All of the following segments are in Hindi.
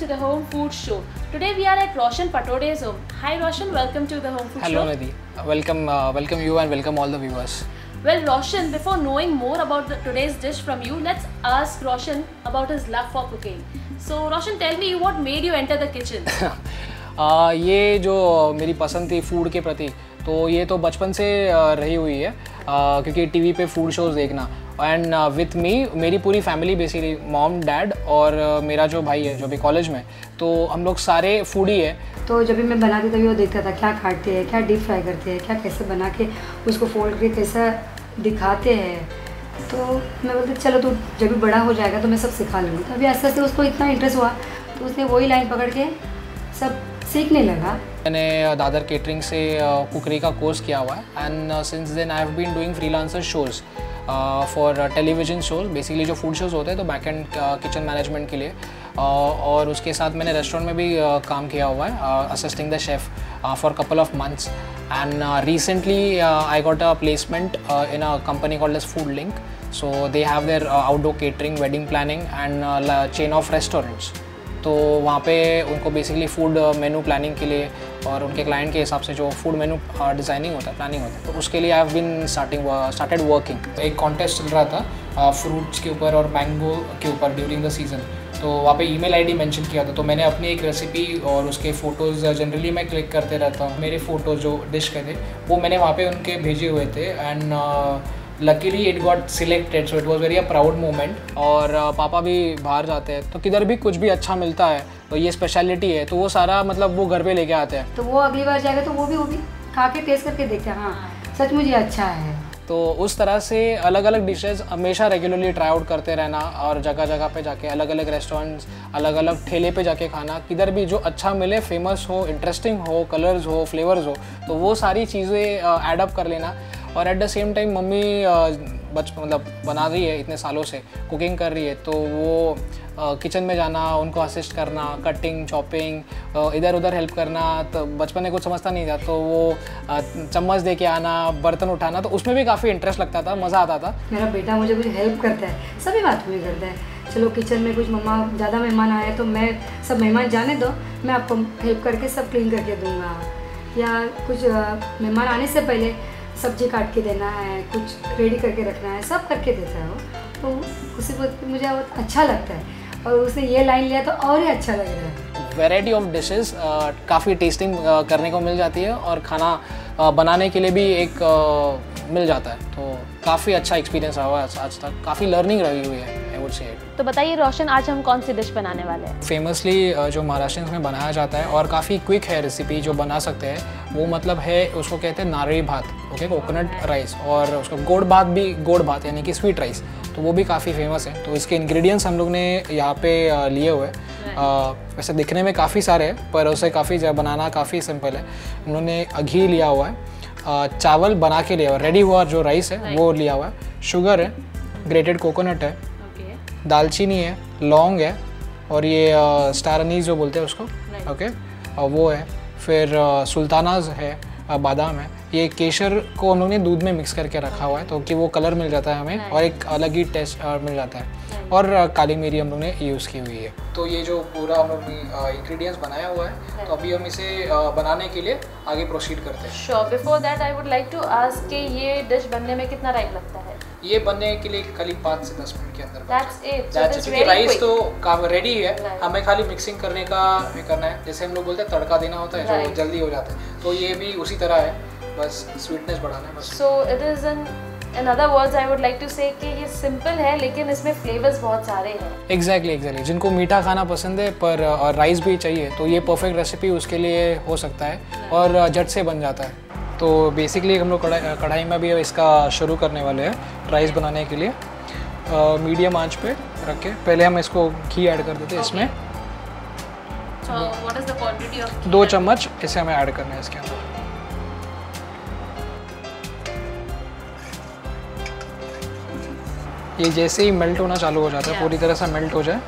to the Home Food Show. Today we are at Roshan Patode's home. Hi Roshan, welcome to the Home Food Show. Hello Nidhi, welcome you and welcome all the viewers. Well Roshan, before knowing more about today's dish from you, let's ask Roshan about his love for cooking. So Roshan, tell me what made you enter the kitchen? ये जो मेरी पसंद थी फूड के प्रति, तो ये तो बचपन से रही हुई है, क्योंकि टीवी पे फूड शोज़ देखना एंड विथ मी मेरी पूरी फैमिली बेसिकली मॉम डैड और मेरा जो भाई है जो भी कॉलेज में, तो हम लोग सारे फूडी है। तो जब भी मैं बनाती तभी वो देखता था क्या काटते हैं, क्या डीप फ्राई करते हैं, क्या कैसे बना के उसको फोल्ड करके कैसा दिखाते हैं। तो मैं बोलती चलो तो जब भी बड़ा हो जाएगा तो मैं सब सिखा लूँगी। तो अभी आस्ते आस्ते उसको इतना इंटरेस्ट हुआ तो उसने वही लाइन पकड़ के सब सीखने लगा। मैंने दादर केटरिंग से कुकरी का कोर्स किया हुआ है and since then I have been doing freelancer shows for television shows, basically जो फूड शोज़ होते हैं तो बैक एंड किचन मैनेजमेंट के लिए, और उसके साथ मैंने रेस्टोरेंट में भी काम किया हुआ है assisting the chef for couple of months and recently I got a placement in a company called Edge Food Link. So they have their outdoor catering, wedding planning and chain of restaurants. तो वहाँ पे उनको बेसिकली फूड मेनू प्लानिंग के लिए और उनके क्लाइंट के हिसाब से जो फूड मेनू डिज़ाइनिंग होता है, प्लानिंग होता है, तो उसके लिए I have been started working. एक कॉन्टेस्ट चल रहा था फ्रूट्स के ऊपर और मैंगो के ऊपर ड्यूरिंग द सीज़न, तो वहाँ पे ईमेल आईडी मेंशन किया था। तो मैंने अपनी एक रेसिपी और उसके फ़ोटोज़ जनरली मैं क्लिक करते रहता हूँ, मेरे फ़ोटोज़ जो डिश के थे वो मैंने वहाँ पे उनके भेजे हुए थे and luckily it got selected, so it was very a proud moment. और पापा भी बाहर जाते हैं तो किधर भी कुछ भी अच्छा मिलता है तो ये स्पेशलिटी है, तो वो सारा मतलब वो घर पे लेके आते हैं। तो वो अगली बार जाएगा तो वो भी खा के टेस्ट करके देखते हैं, हाँ सच मुझे अच्छा है। तो उस तरह से अलग अलग डिशेस हमेशा रेगुलरली ट्राई आउट करते रहना और जगह जगह पे जाके अलग अलग रेस्टोरेंट्स, अलग अलग ठेले पे जाके खाना, किधर भी जो अच्छा मिले, फेमस हो, इंटरेस्टिंग हो, कलर्स हो, फ्लेवर्स हो, तो वो सारी चीज़ें ऐड अप कर लेना। और at the same time mummy मतलब बना रही है इतने सालों से, कुकिंग कर रही है, तो वो किचन में जाना, उनको असिस्ट करना, कटिंग, चॉपिंग, इधर उधर हेल्प करना, तो बचपन में कुछ समझता नहीं था, तो वो चम्मच दे के आना, बर्तन उठाना, तो उसमें भी काफ़ी इंटरेस्ट लगता था, मज़ा आता था। मेरा बेटा मुझे कुछ हेल्प करता है, सभी बात में करता है। चलो किचन में कुछ मम्मा ज़्यादा मेहमान आए तो मैं सब मेहमान जाने दो, मैं आपको हेल्प करके सब क्लीन करके दूँगा, या कुछ मेहमान आने से पहले सब्जी काट के देना है, कुछ रेडी करके रखना है, सब करके देता है वो। तो उसे मुझे बहुत अच्छा लगता है और उसने ये लाइन लिया तो और ही अच्छा लग रहा है। वैरायटी ऑफ डिशेस काफ़ी टेस्टिंग करने को मिल जाती है और खाना बनाने के लिए भी एक मिल जाता है, तो काफ़ी अच्छा एक्सपीरियंस रहा हुआ है आज तक, काफ़ी लर्निंग रही हुई है आई वुड से। तो बताइए रोशन, आज हम कौन सी डिश बनाने वाले हैं? फेमसली जो महाराष्ट्र में बनाया जाता है और काफ़ी क्विक है रेसिपी जो बना सकते हैं, वो मतलब है उसको कहते हैं नारळी भात, ओके, कोकोनट राइस, और उसको गोड़ भात भी, गोड़ भात यानी कि स्वीट राइस, तो वो भी काफ़ी फेमस है। तो इसके इंग्रेडिएंट्स हम लोग ने यहाँ पे लिए हुए हैं, वैसे दिखने में काफ़ी सारे हैं पर उसे काफ़ी बनाना काफ़ी सिंपल है। हम लोग ने घी लिया हुआ है, चावल बना के लिया हुआ, रेडी हुआ जो राइस है वो लिया हुआ है, शुगर है, ग्रेटेड कोकोनट है, दालचीनी है, लौंग है, और ये स्टार अनीस जो बोलते हैं उसको, ओके, वो है, फिर सुल्तानाज है, बादाम है। ये केसर को हम लोग ने दूध में मिक्स करके रखा हुआ है तो कि वो कलर मिल जाता है हमें और एक अलग ही टेस्ट मिल जाता है, और काली मिरी हम लोग ने यूज़ की हुई है। तो ये जो पूरा हम लोग ने इंग्रेडिएंट्स बनाया हुआ है, तो अभी हम इसे बनाने के लिए आगे प्रोसीड करते हैं। Sure, before that I would like to ask कि ये डिश बनने में कितना टाइम लगता है? ये बनने के लिए खाली 5 से 10 मिनट के अंदर। That's it. So That's it is it. very rice quick. तो रेडी है, हमें खाली मिक्सिंग करने का करना है, जैसे हम लोग बोलते हैं तड़का देना होता है जो जल्दी हो जाता है, तो ये भी उसी तरह है, बस स्वीटनेस बढ़ाना है बस। So it is in other words I would like to say कि ये सिंपल है लेकिन इसमें फ्लेवर्स बहुत सारे हैं। एग्जैक्टली जिनको मीठा खाना पसंद है पर और राइस भी चाहिए, तो ये परफेक्ट रेसिपी उसके लिए हो सकता है और झट से बन जाता है। तो बेसिकली हम लोग कढ़ाई में भी इसका शुरू करने वाले हैं राइस बनाने के लिए। मीडियम आंच पे रख के पहले हम इसको घी ऐड कर देते हैं इसमें। So what is the quantity of? 2 चम्मच इसे हमें ऐड करना है इसके अंदर। ये जैसे ही मेल्ट होना चालू हो जाता है, पूरी तरह से मेल्ट हो जाए,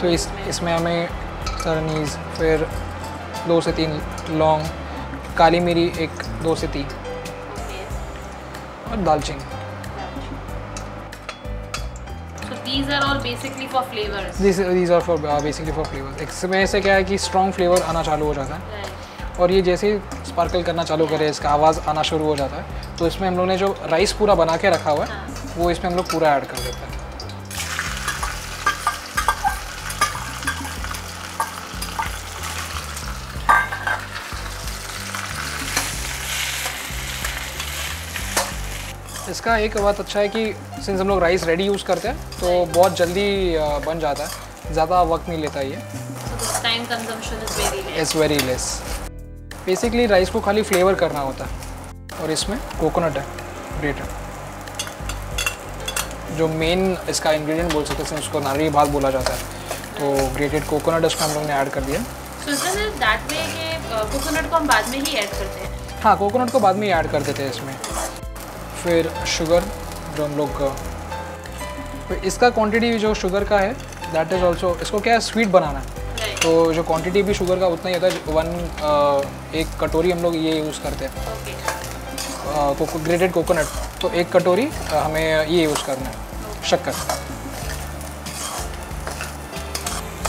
तो इसमें हमें सरनीज, फिर 2 से 3 लौंग, काली मिरी 2 से 3 और दालचीनी। So these are all basically for flavors. These are for basically for flavors. इसमें से क्या है कि strong flavor आना चालू हो जाता है Right. और ये जैसे ही स्पार्कल करना चालू करे इसका आवाज़ आना शुरू हो जाता है तो इसमें हम लोग ने जो राइस पूरा बना के रखा हुआ है वो इसमें हम लोग पूरा ऐड कर देते हैं। इसका एक बात अच्छा है कि सिंस हम लोग राइस रेडी यूज़ करते हैं तो बहुत जल्दी बन जाता है, ज़्यादा वक्त नहीं लेता ये। So the time consumption is very less. It's very less. Basically rice को खाली फ्लेवर करना होता है और इसमें कोकोनट है ग्रेटेड, जो मेन इसका इंग्रेडिएंट बोल सकते हैं, उसको नारियल भात बोला जाता है। तो ग्रेटेड कोकोनट इसको हम लोग ने ऐड कर दिया। So isn't it that way कि कोकोनट को हम बाद में ही ऐड करते हैं? हाँ, कोकोनट को बाद में ही ऐड कर देते हैं इसमें। फिर शुगर जो हम लोग फिर इसका क्वांटिटी जो शुगर का है दैट इज़ ऑल्सो, इसको क्या है स्वीट बनाना है Right. तो जो क्वांटिटी भी शुगर का उतना ही होता है। एक कटोरी हम लोग ये यूज़ करते हैं Okay. ग्रेटेड कोकोनट, तो एक कटोरी हमें ये यूज़ करना है शक्कर।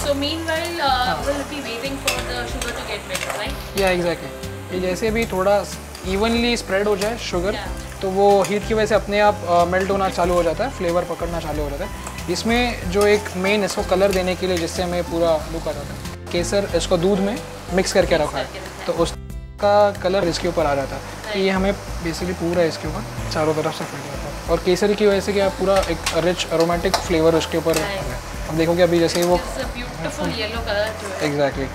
So meanwhile, we'll be waiting for the sugar to get melted, right? या एग्जैक्टली, ये जैसे भी थोड़ा इवनली स्प्रेड हो जाए शुगर Yeah. तो वो हीट की वजह से अपने आप मेल्ट होना चालू हो जाता है, फ्लेवर पकड़ना चालू हो जाता है। इसमें जो एक मेन इसको कलर देने के लिए जिससे हमें पूरा लुक आ जाता है, केसर इसको दूध में मिक्स करके रखा है तो उसका कलर इसके ऊपर आ जाता है। तो ये हमें बेसिकली पूरा इसके ऊपर चारों तरफ से फैल जाता है और केसर की वजह से क्या पूरा एक रिच अरोमेटिक फ्लेवर उसके ऊपर है। अब देखोगे अभी जैसे वो It's a beautiful yellow color to it. Exactly.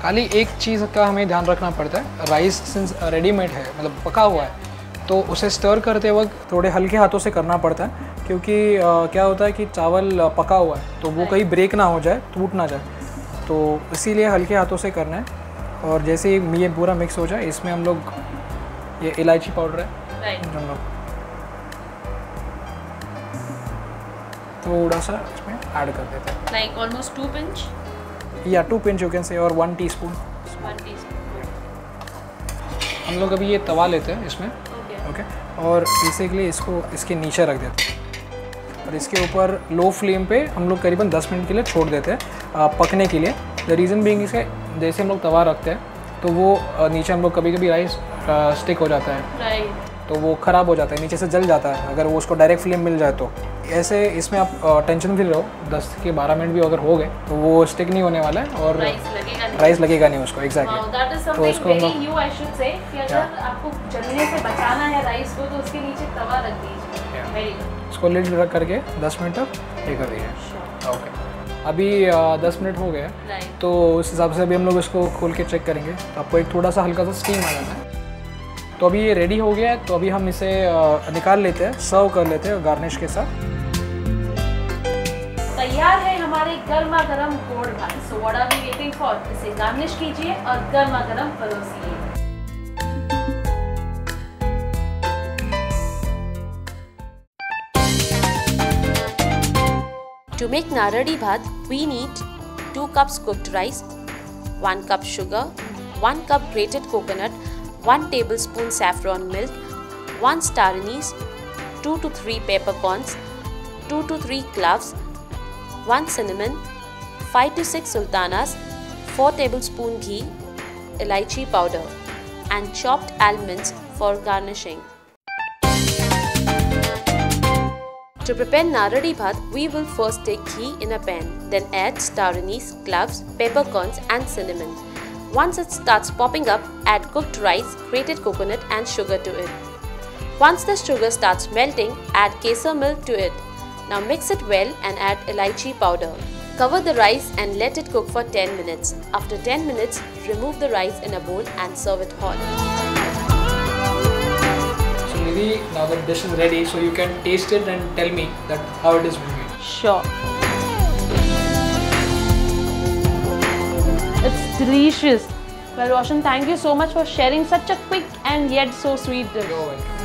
खाली एक चीज़ का हमें ध्यान रखना पड़ता है, राइस सिंस रेडीमेड है मतलब पका हुआ है तो उसे स्टर करते वक्त थोड़े हल्के हाथों से करना पड़ता है क्योंकि क्या होता है कि चावल पका हुआ है तो वो कहीं ब्रेक ना हो जाए, टूट ना जाए, तो इसीलिए हल्के हाथों से करना है। और जैसे ही ये पूरा मिक्स हो जाए इसमें हम लोग ये इलायची पाउडर है Right. हम लोग थोड़ा सा इसमें ऐड कर देते हैं Like almost 2 pinch. या 2 पिंच यू कैन से और 1 टीस्पून। 1 teaspoon. हम लोग अभी ये तवा लेते हैं इसमें Okay. ओके और बेसिकली इसको इसके नीचे रख देते हैं और इसके ऊपर लो फ्लेम पे हम लोग करीबन 10 मिनट के लिए छोड़ देते हैं पकने के लिए। द रीज़न बीइंग इसके जैसे हम लोग तवा रखते हैं तो वो नीचे हम लोग कभी कभी राइस स्टिक हो जाता है Right. तो वो ख़राब हो जाता है, नीचे से जल जाता है अगर वो उसको डायरेक्ट फ्लेम मिल जाए तो। ऐसे इसमें आप टेंशन फ्री रहो, 10 के 12 मिनट भी अगर हो गए तो वो स्टिक नहीं होने वाला है और Rice लगेगा नहीं. राइस लगेगा नहीं उसको। Wow, एग्जैक्टली that is तो something इसको very हम new, I should say, कि अगर आपको जलने से बचाना है राइस को तो उसके नीचे तवा रख दीजिए। Yeah. Very good. इसको लिड रख करके 10 मिनट तक ये कर दीजिए। Sure. ओके, अभी 10 मिनट हो गए Right. तो उस हिसाब से अभी हम लोग इसको खोल के चेक करेंगे तो आपको एक थोड़ा सा हल्का सा स्टीम आ जाता है। तो अभी ये रेडी हो गया है तो अभी हम इसे निकाल लेते हैं, सर्व कर लेते हैं गार्निश के साथ। तैयार है हमारे गर्मा गर्म गोड़ भात। So what are we waiting for? इसे गार्निश कीजिए और गर्मा गर्म परोसिए। To make naradi bhat, we need 2 cups cooked rice, 1 cup sugar, 1 cup grated coconut, 1 tablespoon saffron milk, 1 star anise, 2 to 3 peppercorns, 2 to 3 cloves, 1 cinnamon, 5 to 6 sultanas, 4 tablespoon ghee, elaichi powder, and chopped almonds for garnishing. To prepare naradi bhat, we will first take ghee in a pan, then add star anise, cloves, peppercorns and cinnamon. Once it starts popping up, add cooked rice, grated coconut and sugar to it. Once the sugar starts melting, add kesar milk to it. Now mix it well and add elaichi powder. Cover the rice and let it cook for 10 minutes. After 10 minutes, remove the rice in a bowl and serve it hot. Now the dish is ready, so you can taste it and tell me that how it is made. Sure. It's delicious. Well, Roshan, thank you so much for sharing such a quick and yet so sweet dish. You're welcome.